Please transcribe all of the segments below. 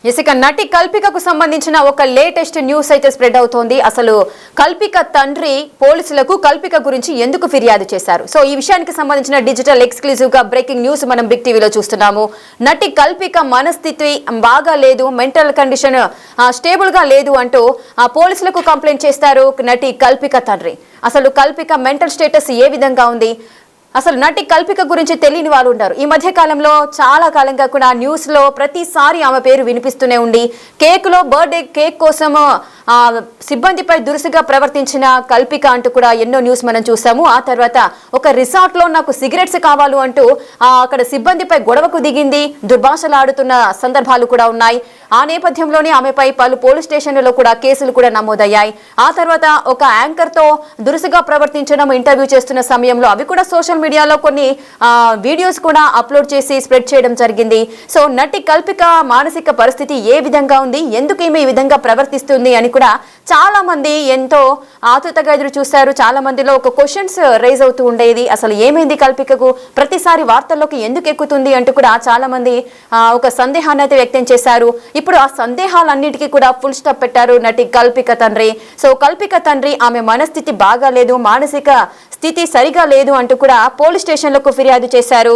ఇక నటి కల్పికకు సంబంధించిన ఒక లేటెస్ట్ న్యూస్ అయితే స్ప్రెడ్ అవుతోంది. అసలు కల్పిక తండ్రి పోలీసులకు కల్పిక గురించి ఎందుకు ఫిర్యాదు చేశారు? సో ఈ విషయానికి సంబంధించిన డిజిటల్ ఎక్స్క్లూజివ్ గా బ్రేకింగ్ న్యూస్ మనం బిగ్ టీవీలో చూస్తున్నాము. నటి కల్పిక మనస్థితి బాగా లేదు, మెంటల్ కండిషన్ స్టేబుల్ గా లేదు అంటూ పోలీసులకు కంప్లైంట్ చేస్తారు నటి కల్పిక తండ్రి. అసలు కల్పిక మెంటల్ స్టేటస్ ఏ విధంగా ఉంది? అసలు నటి కల్పిక గురించి తెలియని వాళ్ళు ఉంటారు. ఈ మధ్య కాలంలో చాలా కాలంగా కూడా న్యూస్ లో ప్రతిసారి ఆమె పేరు వినిపిస్తూనే ఉంది. బర్త్డే కేక్ కోసం సిబ్బందిపై దురుసుగా ప్రవర్తించిన కల్పిక అంటూ కూడా ఎన్నో న్యూస్ మనం చూసాము. ఆ తర్వాత ఒక రిసార్ట్ లో నాకు సిగరెట్స్ కావాలి అంటూ అక్కడ సిబ్బందిపై గొడవకు దిగింది, దుర్భాషలాడుతున్న సందర్భాలు కూడా ఉన్నాయి. ఆ నేపథ్యంలోనే ఆమెపై పలు పోలీస్ స్టేషన్లలో కూడా కేసులు కూడా నమోదయ్యాయి. ఆ తర్వాత ఒక యాంకర్ తో దురుసుగా ప్రవర్తించడం, ఇంటర్వ్యూ చేస్తున్న సమయంలో అవి కూడా సోషల్ మీడియాలో కొన్ని వీడియోస్ కూడా అప్లోడ్ చేసి స్ప్రెడ్ చేయడం జరిగింది. సో నటి కల్పిక మానసిక పరిస్థితి ఏ విధంగా ఉంది, ఎందుకు ఈమె ఈ విధంగా ప్రవర్తిస్తుంది అని కూడా చాలా మంది ఎంతో ఆతృతగా ఎదురు చూశారు. చాలా మందిలో ఒక క్వశ్చన్స్ రైజ్ అవుతూ ఉండేది. అసలు ఏమైంది కల్పికకు, ప్రతిసారి వార్తల్లోకి ఎందుకు ఎక్కుతుంది అంటూ కూడా చాలా మంది ఒక సందేహాన్ని అయితే వ్యక్తం చేశారు. ఇప్పుడు ఆ సందేహాలన్నిటికీ కూడా ఫుల్ స్టాప్ పెట్టారు నటి కల్పిక తండ్రి. సో కల్పిక తండ్రి ఆమె మనస్థితి బాగా లేదు, మానసిక స్థితి సరిగా లేదు అంటూ కూడా పోలీస్ స్టేషన్లకు ఫిర్యాదు చేశారు.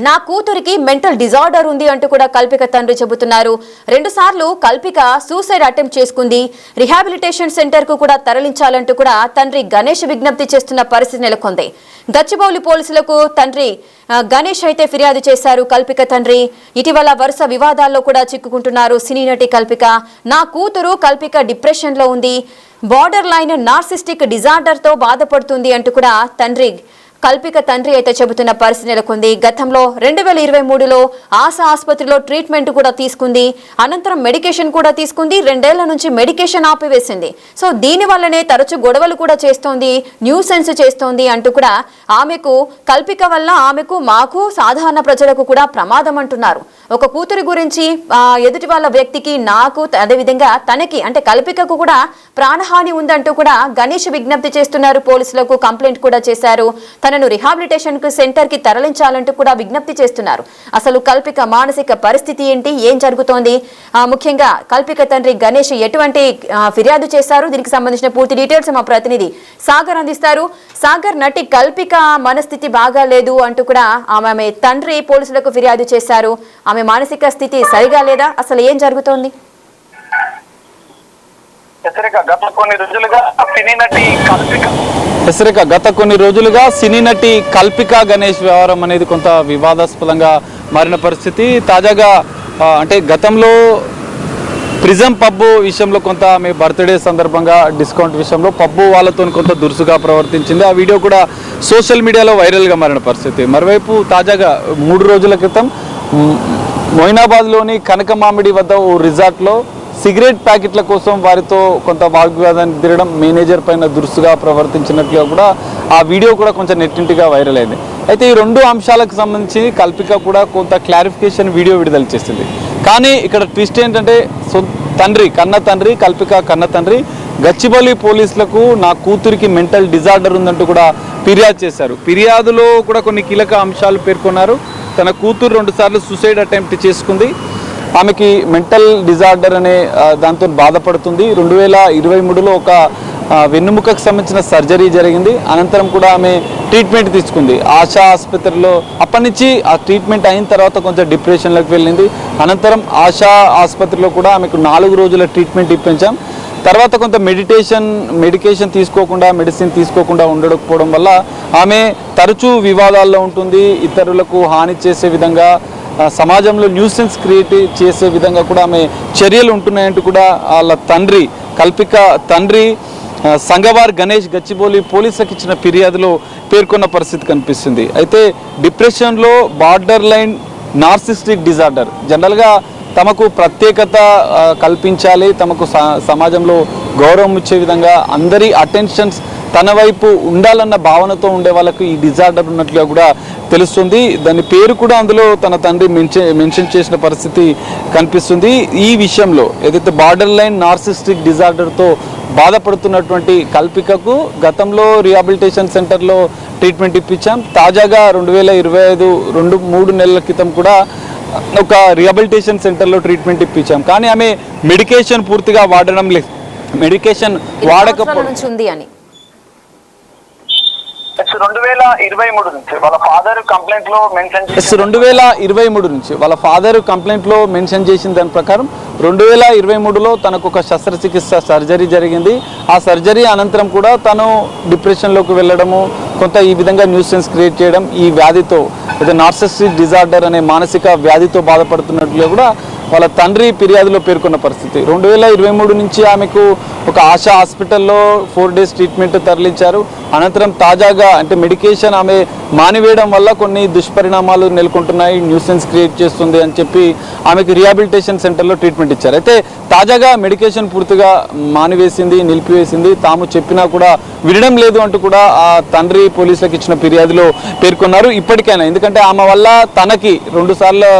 నా కూతురికి మెంటల్ డిజార్డర్ ఉంది అంటూ కూడా కల్పిక తండ్రి చెబుతున్నారు. 2 సార్లు కల్పిక సూసైడ్ అటెంప్ట్ చేసుకుంది, రిహాబిలిటేషన్ సెంటర్ కు కూడా తరలించాలంటూ కూడా తండ్రి గణేష్ విజ్ఞప్తి చేస్తున్న పరిస్థితి నెలకొంది. గచ్చిబౌలి పోలీసులకు తండ్రి గణేష్ అయితే ఫిర్యాదు చేశారు కల్పిక తండ్రి. ఇటీవల వరుస వివాదాల్లో కూడా చిక్కుకుంటున్నారు సినీ నటి కల్పిక. నా కూతురు కల్పిక డిప్రెషన్ లో ఉంది, బార్డర్ లైన్ నార్సిస్టిక్ డిజార్డర్ తో బాధపడుతుంది అంటూ కూడా కల్పిక తండ్రి అయితే చెబుతున్న పరిస్థితి నెలకొంది. గతంలో 2023లో ఆశా ఆసుపత్రిలో ట్రీట్మెంట్ కూడా తీసుకుంది, అనంతరం మెడికేషన్ కూడా తీసుకుంది. 2 ఏళ్ల నుంచి మెడికేషన్ ఆపివేసింది. సో దీని వల్లనే తరచు గొడవలు కూడా చేస్తోంది, న్యూసెన్స్ చేస్తోంది అంటూ కూడా ఆమెకు కల్పిక వల్ల ఆమెకు, మాకు, సాధారణ ప్రజలకు కూడా ప్రమాదం అంటున్నారు. ఒక కూతురి గురించి ఎదుటి వాళ్ళ వ్యక్తికి, నాకు, అదేవిధంగా తనకి అంటే కల్పికకు కూడా ప్రాణహాని ఉందంటూ కూడా గణేష్ విజ్ఞప్తి చేస్తున్నారు. పోలీసులకు కంప్లైంట్ కూడా చేశారు. తనను రిహాబిలిటేషన్ సెంటర్ కి తరలించాలంటూ కూడా విజ్ఞప్తి చేస్తున్నారు. అసలు కల్పిక మానసిక పరిస్థితి ఏంటి, ఏం జరుగుతోంది, ముఖ్యంగా కల్పిక తండ్రి గణేష్ ఎటువంటి ఫిర్యాదు చేశారు, దీనికి సంబంధించిన పూర్తి డీటెయిల్స్ మా ప్రతినిధి సాగర్ అందిస్తారు. సాగర్, నటి కల్పిక మనస్థితి బాగా లేదు అంటూ కూడా ఆమె తండ్రి పోలీసులకు ఫిర్యాదు చేశారు. ఆమె మానసిక స్థితి సరిగా లేదా, అసలు ఏం జరుగుతోంది? గత కొన్ని రోజులుగా సినీ నటి కల్పిక గణేష్ వ్యవహారం అనేది కొంత వివాదాస్పదంగా మారిన పరిస్థితి. తాజాగా అంటే గతంలో ప్రిజం పబ్బు విషయంలో కొంత ఆమె బర్త్డే సందర్భంగా డిస్కౌంట్ విషయంలో పబ్బు వాళ్ళతో కొంత దురుసుగా ప్రవర్తించింది. ఆ వీడియో కూడా సోషల్ మీడియాలో వైరల్గా మారిన పరిస్థితి. మరోవైపు తాజాగా 3 రోజుల క్రితం మొయినాబాద్లోని కనకమామిడి వద్ద ఓ రిసార్ట్లో సిగరెట్ ప్యాకెట్ల కోసం వారితో కొంత వాగ్వాదానికి దిగడం, మేనేజర్ పైన దురుసుగా ప్రవర్తించినట్లుగా కూడా ఆ వీడియో కూడా కొంచెం నెట్టింటిగా వైరల్ అయింది. అయితే ఈ 2 అంశాలకు సంబంధించి కల్పిక కూడా కొంత క్లారిఫికేషన్ వీడియో విడుదల చేసింది. కానీ ఇక్కడ ట్విస్ట్ ఏంటంటే కన్న తండ్రి కల్పిక కన్న తండ్రి గచ్చిబౌలి పోలీసులకు నా కూతురికి మెంటల్ డిజార్డర్ ఉందంటూ కూడా ఫిర్యాదు చేశారు. ఫిర్యాదులో కూడా కొన్ని కీలక అంశాలు పేర్కొన్నారు. తన కూతురు 2 సార్లు సూసైడ్ అటెంప్ట్ చేసుకుంది, ఆమెకి మెంటల్ డిజార్డర్ అనే దాంతో బాధపడుతుంది. 2023లో ఒక వెన్నుముకకు సంబంధించిన సర్జరీ జరిగింది. అనంతరం కూడా ఆమె ట్రీట్మెంట్ తీసుకుంది ఆశా ఆసుపత్రిలో. అప్పటి నుంచి ఆ ట్రీట్మెంట్ అయిన తర్వాత కొంచెం డిప్రెషన్లోకి వెళ్ళింది. అనంతరం ఆశా ఆసుపత్రిలో కూడా ఆమెకు 4 రోజుల ట్రీట్మెంట్ ఇప్పించాం. తర్వాత కొంత మెడికేషన్ మెడిసిన్ తీసుకోకుండా ఉండకపోవడం వల్ల ఆమె తరచూ వివాదాల్లో ఉంటుంది. ఇతరులకు హాని చేసే విధంగా, సమాజంలో న్యూసెన్స్ క్రియేట్ చేసే విధంగా కూడా ఆమె చర్యలు ఉంటున్నాయంటూ కూడా వాళ్ళ తండ్రి కల్పిక తండ్రి సంగవార్ గణేష్ గచ్చిబౌలి పోలీసులకు ఇచ్చిన ఫిర్యాదులో పేర్కొన్న పరిస్థితి కనిపిస్తుంది. అయితే డిప్రెషన్లో బార్డర్ లైన్ నార్సిస్టిక్ డిజార్డర్, జనరల్గా తమకు ప్రత్యేకత కల్పించాలి, తమకు సమాజంలో గౌరవం ఇచ్చే విధంగా అందరి అటెన్షన్స్ తన వైపు ఉండాలన్న భావనతో ఉండే వాళ్ళకు ఈ డిజార్డర్ ఉన్నట్లుగా కూడా తెలుస్తుంది. దాని పేరు కూడా అందులో తన తండ్రి మెన్షన్ చేసిన పరిస్థితి కనిపిస్తుంది. ఈ విషయంలో ఏదైతే బార్డర్ లైన్ నార్సిస్టిక్ డిజార్డర్తో బాధపడుతున్నటువంటి కల్పికకు గతంలో రిహాబిలిటేషన్ సెంటర్లో ట్రీట్మెంట్ ఇప్పించాం. తాజాగా 2025 3 నెలల క్రితం కూడా ఒక రిహాబిలిటేషన్ సెంటర్లో ట్రీట్మెంట్ ఇప్పించాం. కానీ ఆమె మెడికేషన్ పూర్తిగా వాడడం లేదు. మెడికేషన్ వాడకపోవడం నుంచి ఉంది అని 2023 నుంచి వాళ్ళ ఫాదర్ కంప్లైంట్ లో మెన్షన్ చేసి 2023 నుంచి వాళ్ళ ఫాదర్ కంప్లైంట్ లో మెన్షన్ చేసిన దాని ప్రకారం 2023లో తనకు ఒక శస్త్రచికిత్స సర్జరీ జరిగింది. ఆ సర్జరీ అనంతరం కూడా తను డిప్రెషన్లోకి వెళ్ళడము, కొంత ఈ విధంగా న్యూసెన్స్ క్రియేట్ చేయడం, ఈ వ్యాధితో అయితే నార్సిసిస్టిక్ డిజార్డర్ అనే మానసిక వ్యాధితో బాధపడుతున్నట్లు కూడా వాళ్ళ తండ్రి ఫిర్యాదులో పేర్కొన్న పరిస్థితి. 2023 నుంచి ఆమెకు ఒక ఆశా హాస్పిటల్లో 4 డేస్ ట్రీట్మెంట్ తరలించారు. అనంతరం తాజాగా అంటే మెడికేషన్ ఆమె మానివేయడం వల్ల కొన్ని దుష్పరిణామాలు నెలకొంటున్నాయి, న్యూసెన్స్ క్రియేట్ చేస్తుంది అని చెప్పి ఆమెకు రిహాబిలిటేషన్ సెంటర్లో ట్రీట్మెంట్ ఇచ్చారు. అయితే తాజాగా మెడికేషన్ పూర్తిగా మానివేసింది, నిలిపివేసింది. తాము చెప్పినా కూడా వినడం లేదు అంటూ కూడా ఆ తండ్రి పోలీసులకు ఇచ్చిన ఫిర్యాదులో పేర్కొన్నారు. ఇప్పటికైనా ఎందుకంటే ఆమె వల్ల తనకి 2 సార్లు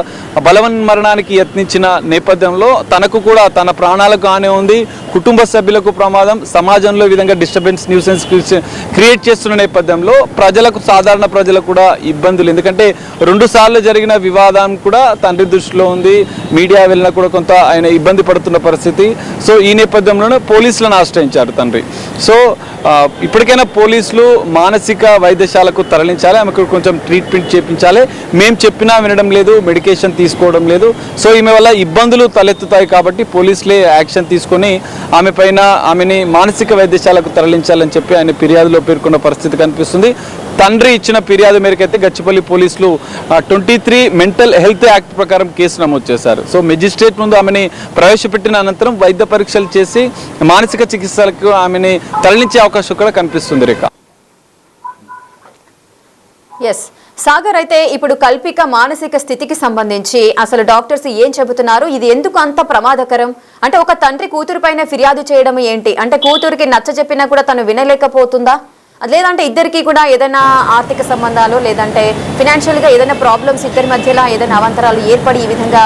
బలవన్మరణానికి యత్నించిన నేపథ్యంలో తనకు కూడా తన ప్రాణాలకు హాని ఉంది, కుటుంబ సభ్యులకు ప్రమాదం, సమాజంలో ఈ విధంగా డిస్టర్బెన్స్ న్యూసెన్స్ క్రియేట్ చేస్తున్న నేపథ్యంలో ప్రజలకు, సాధారణ ప్రజలకు కూడా ఇబ్బందులు. ఎందుకంటే 2 సార్లు జరిగిన వివాదం కూడా తండ్రి దృష్టిలో ఉంది. మీడియా వెళ్ళినా కూడా కొంత ఆయన ఇబ్బంది పడుతున్న పరిస్థితి. సో ఈ నేపథ్యంలోనే పోలీసులను ఆశ్రయించారు తండ్రి. సో ఇప్పటికైనా పోలీసులు మానసిక వైద్యశాలకు తరలించాలి, ఆమెకు కొంచెం ట్రీట్మెంట్ చేయించాలి. మేము చెప్పినా వినడం లేదు, మెడికేషన్ తీసుకోవడం లేదు. సో ఈమె వల్ల ఇబ్బందులు తలెత్తుతాయి కాబట్టి పోలీసులే యాక్షన్ తీసుకొని ఆమెని మానసిక వైద్యశాలకు తరలించాలని చెప్పి ఆయన ఫిర్యాదులో పేర్కొన్న పరిస్థితి కనిపిస్తుంది. తండ్రి ఇచ్చిన ఫిర్యాదు మేరకైతే గచ్చిపల్లి పోలీసులు 23 మెంటల్ హెల్త్ యాక్ట్ ప్రకారం కేసు నమోదు చేశారు. సో మెజిస్ట్రేట్ ముందు ఆమెని ప్రవేశపెట్టిన అనంతరం వైద్య పరీక్షలు చేసి మానసిక చికిత్సలకు ఆమెని తరలించే అవకాశం కూడా కనిపిస్తుంది. రేఖ. ఎస్ సాగర్, అయితే ఇప్పుడు కల్పిక మానసిక స్థితికి సంబంధించి అసలు డాక్టర్స్ ఏం చెబుతున్నారు? ఇది ఎందుకు అంత ప్రమాదకరం? అంటే ఒక తండ్రి కూతురు పైన ఫిర్యాదు చేయడం ఏంటి? అంటే కూతురికి నచ్చ చెప్పినా కూడా తను వినలేకపోతుందా? లేదంటే ఇద్దరికి కూడా ఏదైనా ఆర్థిక సంబంధాలు లేదంటే ఫినాన్షియల్గా ఏదైనా ప్రాబ్లమ్స్ ఇద్దరి మధ్యలో ఏదైనా అవాంతరాలు ఏర్పడి ఈ విధంగా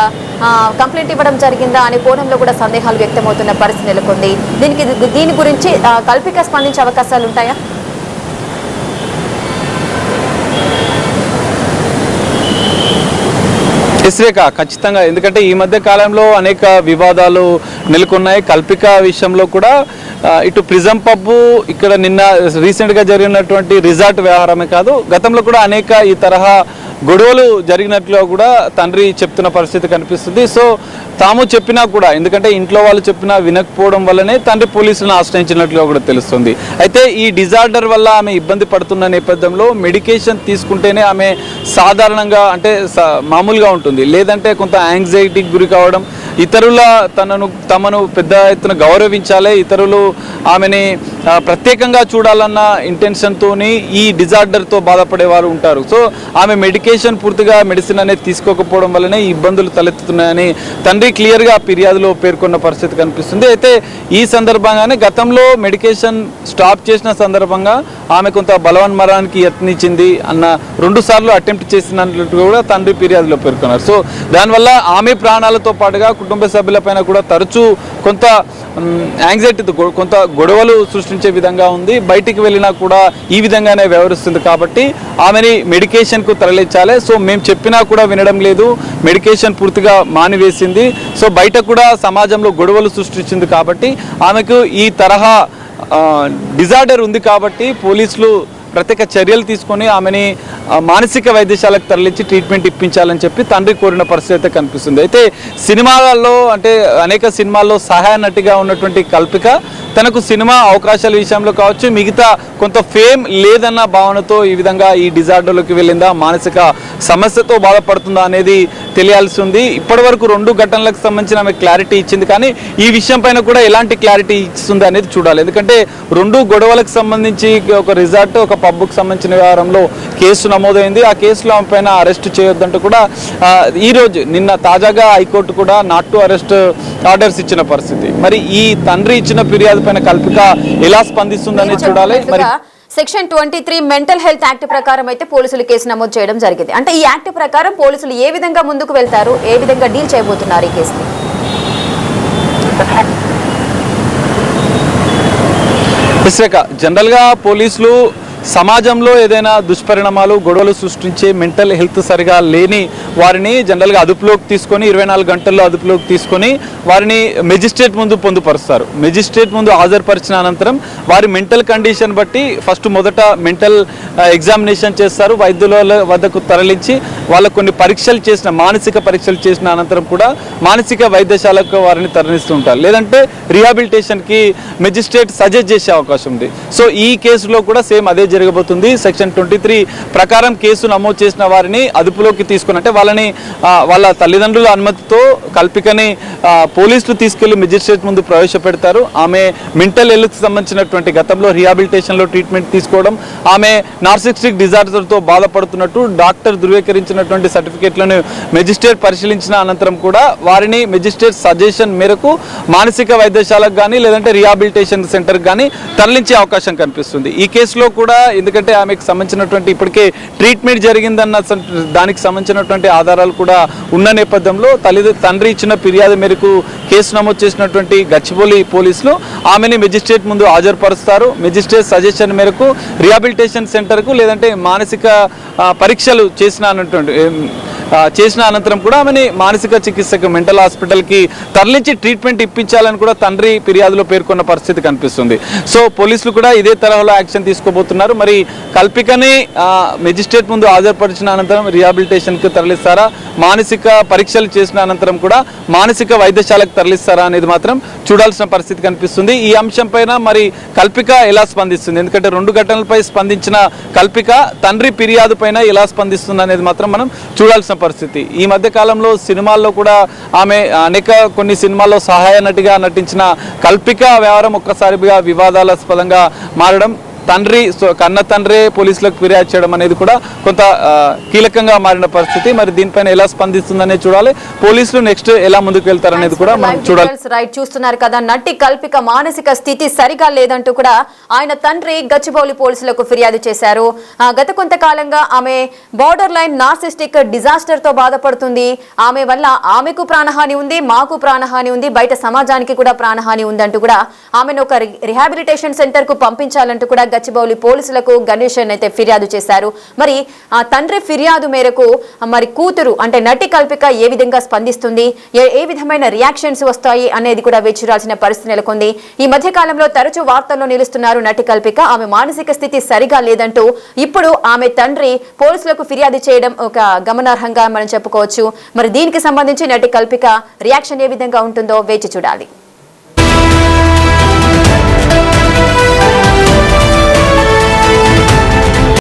కంప్లైంట్ ఇవ్వడం జరిగిందా అనే కోణంలో కూడా సందేహాలు వ్యక్తమవుతున్న పరిస్థితి నెలకొంది. దీని గురించి కల్పిక స్పందించే అవకాశాలు ఉంటాయా? రేఖ, ఖచ్చితంగా. ఎందుకంటే ఈ మధ్య కాలంలో అనేక వివాదాలు నెలకొన్నాయి. కల్పిక విషయంలో కూడా ఇటు ప్రిజం పబ్బు, ఇక్కడ నిన్న రీసెంట్గా జరిగినటువంటి రిసార్ట్ వ్యవహారమే కాదు, గతంలో కూడా అనేక ఈ తరహా గొడవలు జరిగినట్లు కూడా తండ్రి చెప్తున్న పరిస్థితి కనిపిస్తుంది. సో తాము చెప్పినా కూడా, ఎందుకంటే ఇంట్లో వాళ్ళు చెప్పినా వినకపోవడం వల్లనే తండ్రి పోలీసులను ఆశ్రయించినట్లుగా కూడా తెలుస్తుంది. అయితే ఈ డిజార్డర్ వల్ల ఆమె ఇబ్బంది పడుతున్న నేపథ్యంలో మెడికేషన్ తీసుకుంటేనే ఆమె సాధారణంగా అంటే మామూలుగా ఉంటుంది, లేదంటే కొంత యాంగ్జైటీకి గురి కావడం, ఇతరుల తమను పెద్ద ఎత్తున గౌరవించాలి, ఇతరులు ఆమెని ప్రత్యేకంగా చూడాలన్న ఇంటెన్షన్తో ఈ డిజార్డర్తో బాధపడే వారు ఉంటారు. సో ఆమె మెడికేషన్ పూర్తిగా మెడిసిన్ అనేది తీసుకోకపోవడం వల్లనే ఇబ్బందులు తలెత్తుతున్నాయని తండ్రి క్లియర్గా ఫిర్యాదులో పేర్కొన్న పరిస్థితి కనిపిస్తుంది. అయితే ఈ సందర్భంగానే గతంలో మెడికేషన్ స్టాప్ చేసిన సందర్భంగా ఆమె కొంత బలవన్మరణానికి యత్నించింది అన్న 2 సార్లు అటెంప్ట్ చేసినట్లు కూడా తండ్రి ఫిర్యాదులో పేర్కొన్నారు. సో దానివల్ల ఆమె ప్రాణాలతో పాటుగా కుటుంబ సభ్యులపైన కూడా తరచూ కొంత యాంగ్జైటీతో కొంత గొడవలు సృష్టించే విధంగా ఉంది. బయటికి వెళ్ళినా కూడా ఈ విధంగానే వ్యవహరిస్తుంది కాబట్టి ఆమెని మెడికేషన్కు తరలించాలి. సో మేము చెప్పినా కూడా వినడం లేదు, మెడికేషన్ పూర్తిగా మానివేసింది. సో బయట కూడా సమాజంలో గొడవలు సృష్టించింది కాబట్టి ఆమెకు ఈ తరహా డిజార్డర్ ఉంది కాబట్టి పోలీసులు ప్రత్యేక చర్యలు తీసుకొని ఆమెని మానసిక వైద్యశాలకు తరలించి ట్రీట్మెంట్ ఇప్పించాలని చెప్పి తండ్రి కోరిన పరిస్థితి అయితే కనిపిస్తుంది. అయితే సినిమాలలో అంటే అనేక సినిమాల్లో సహాయ నటిగా ఉన్నటువంటి కల్పిక తనకు సినిమా అవకాశాల విషయంలో కావచ్చు, మిగతా కొంత ఫేమ్ లేదన్న భావనతో ఈ విధంగా ఈ డిజార్డర్లోకి వెళ్ళిందా, మానసిక సమస్యతో బాధపడుతుందా అనేది తెలియాల్సి ఉంది. ఇప్పటి వరకు 2 ఘటనలకు సంబంధించిన ఆమె క్లారిటీ ఇచ్చింది, కానీ ఈ విషయం పైన కూడా ఎలాంటి క్లారిటీ ఇస్తుంది అనేది చూడాలి. ఎందుకంటే 2 గొడవలకు సంబంధించి ఒక రిసార్ట్, ఒక పబ్కు సంబంధించిన వ్యవహారంలో కేసు నమోదైంది. ఆ కేసులో ఆమె పైన అరెస్ట్ చేయొద్దంటూ కూడా ఈరోజు నిన్న తాజాగా హైకోర్టు కూడా నాట్ టు అరెస్ట్ ఆర్డర్స్ ఇచ్చిన పరిస్థితి. మరి ఈ తండ్రి ఇచ్చిన ఫిర్యాదు పైన కల్పిక ఎలా స్పందిస్తుందని చూడాలి. మరి సెక్షన్ 23 మెంటల్ హెల్త్ యాక్ట్ ప్రకారం అయితే పోలీసులు కేసు నమోదు చేయడం జరిగింది. అంటే ఈ యాక్ట్ ప్రకారం పోలీసులు ఏ విధంగా ముందుకు వెళ్తారు, ఏ విధంగా డీల్ చేయబోతున్నారు ఈ కేసుని? జనరల్గా పోలీసులు సమాజంలో ఏదైనా దుష్పరిణామాలు గొడవలు సృష్టించే మెంటల్ హెల్త్ సరిగా లేని వారిని జనరల్గా అదుపులోకి తీసుకొని 24 గంటల్లో అదుపులోకి తీసుకొని వారిని మెజిస్ట్రేట్ ముందు పొందుపరుస్తారు. మెజిస్ట్రేట్ ముందు హాజరుపరిచిన అనంతరం వారి మెంటల్ కండిషన్ బట్టి ఫస్ట్ మొదట మెంటల్ ఎగ్జామినేషన్ చేస్తారు. వైద్యుల వద్దకు తరలించి వాళ్ళకు కొన్ని పరీక్షలు చేసిన మానసిక పరీక్షలు చేసిన అనంతరం కూడా మానసిక వైద్యశాలకు వారిని తరలిస్తుంటారు. లేదంటే రిహాబిలిటేషన్కి మెజిస్ట్రేట్ సజెస్ట్ చేసే అవకాశం ఉంది. సో ఈ కేసులో కూడా సేమ్ అదే జరగబోతుంది. సెక్షన్ 23 ప్రకారం కేసు నమోదు చేసిన వారిని అదుపులోకి తీసుకుని అంటే వాళ్ళ తల్లిదండ్రుల అనుమతితో కల్పికని పోలీసులు తీసుకెళ్లి మెజిస్ట్రేట్ ముందు ప్రవేశపెడతారు. ఆమె మెంటల్ హెల్త్కి సంబంధించినటువంటి గతంలో రిహాబిలిటేషన్లో ట్రీట్మెంట్ తీసుకోవడం, ఆమె నార్సిస్టిక్ డిజార్డర్తో బాధపడుతున్నట్టు డాక్టర్ ధృవీకరించినటువంటి సర్టిఫికేట్లను మెజిస్ట్రేట్ పరిశీలించిన అనంతరం కూడా వారిని మెజిస్ట్రేట్ సజెషన్ మేరకు మానసిక వైద్యశాలకు కానీ లేదంటే రిహాబిలిటేషన్ సెంటర్కి కానీ తరలించే అవకాశం కనిపిస్తుంది. ఈ కేసులో కూడా ఎందుకంటే ఆమెకు సంబంధించినటువంటి ఇప్పటికే ట్రీట్మెంట్ జరిగిందన్న దానికి సంబంధించినటువంటి ఆధారాలు కూడా ఉన్న నేపథ్యంలో తండ్రి ఇచ్చిన ఫిర్యాదు మేరకు కేసు నమోదు చేసినటువంటి గచ్చిబౌలి పోలీసులు ఆమెని మెజిస్ట్రేట్ ముందు హాజరుపరుస్తారు. మెజిస్ట్రేట్ సజెషన్ మేరకు రిహాబిలిటేషన్ సెంటర్కు లేదంటే మానసిక పరీక్షలు చేసిన అనంతరం కూడా ఆమెని మానసిక చికిత్సకు మెంటల్ హాస్పిటల్కి తరలించి ట్రీట్మెంట్ ఇప్పించాలని కూడా తండ్రి ఫిర్యాదులో పేర్కొన్న పరిస్థితి కనిపిస్తుంది. సో పోలీసులు కూడా ఇదే తరహాలో యాక్షన్ తీసుకోబోతున్నారు. మరి కల్పికని మెజిస్ట్రేట్ ముందు హాజరుపరిచిన అనంతరం రిహాబిలిటేషన్కి తరలిస్తారా, మానసిక పరీక్షలు చేసిన అనంతరం కూడా మానసిక వైద్యశాలకు తరలిస్తారా అనేది మాత్రం చూడాల్సిన పరిస్థితి కనిపిస్తుంది. ఈ అంశం పైన మరి కల్పిక ఎలా స్పందిస్తుంది, ఎందుకంటే 2 ఘటనలపై స్పందించిన కల్పిక తండ్రి ఫిర్యాదు పైన ఎలా స్పందిస్తుంది అనేది మాత్రం మనం చూడాల్సిన పరిస్థితి. ఈ మధ్య కాలంలో సినిమాల్లో కూడా ఆమె కొన్ని సినిమాల్లో సహాయ నటిగా నటించిన కల్పిక వ్యవహారం ఒక్కసారిగా వివాదాస్పదంగా మారడం, కన్న తండ్రే పోలీసులకు ఫిర్యాదు చేయడం అనేది కూడా కొంత కీలకంగా మారిన పరిస్థితి. మరి దీనిపైన ఎలా స్పందిస్తుందనే చూడాలి. పోలీసులు నెక్స్ట్ ఎలా ముందుకు వెళ్తారనేది కూడా మనం చూడాలి. రైట్, చూస్తున్నారు కదా, నటి కల్పిక మానసిక స్థితి సరిగా లేదంటూ కూడా ఆయన తండ్రి గచ్చిబౌలి పోలీసులకు ఫిర్యాదు చేశారు. గత కొంతకాలంగా ఆమె బార్డర్ లైన్ నార్సిస్టిక్ డిజాస్టర్ తో బాధపడుతుంది. ఆమె వల్ల ఆమెకు ప్రాణహాని ఉంది, మాకు ప్రాణహాని ఉంది, బయట సమాజానికి కూడా ప్రాణహాని ఉందంటూ కూడా ఆమెను ఒక రిహాబిలిటేషన్ సెంటర్ కు పంపించాలంటూ కూడా గచ్చిబౌలి పోలీసులకు గణేశన్ అయితే ఫిర్యాదు చేశారు. మరి ఆ తండ్రి ఫిర్యాదు మేరకు మరి కూతురు అంటే నటి కల్పిక ఏ విధంగా స్పందిస్తుంది, ఏ విధమైన రియాక్షన్స్ వస్తాయి అనేది కూడా వేచి చూడాల్సిన పరిస్థితి నెలకొంది. ఈ మధ్య కాలంలో తరచూ వార్తల్లో నిలుస్తున్నారు నటి కల్పిక. ఆమె మానసిక స్థితి సరిగా లేదంటూ ఇప్పుడు ఆమె తండ్రి పోలీసులకు ఫిర్యాదు చేయడం ఒక గమనార్హంగా మనం చెప్పుకోవచ్చు. మరి దీనికి సంబంధించి నటి కల్పిక రియాక్షన్ ఏ విధంగా ఉంటుందో వేచి చూడాలి.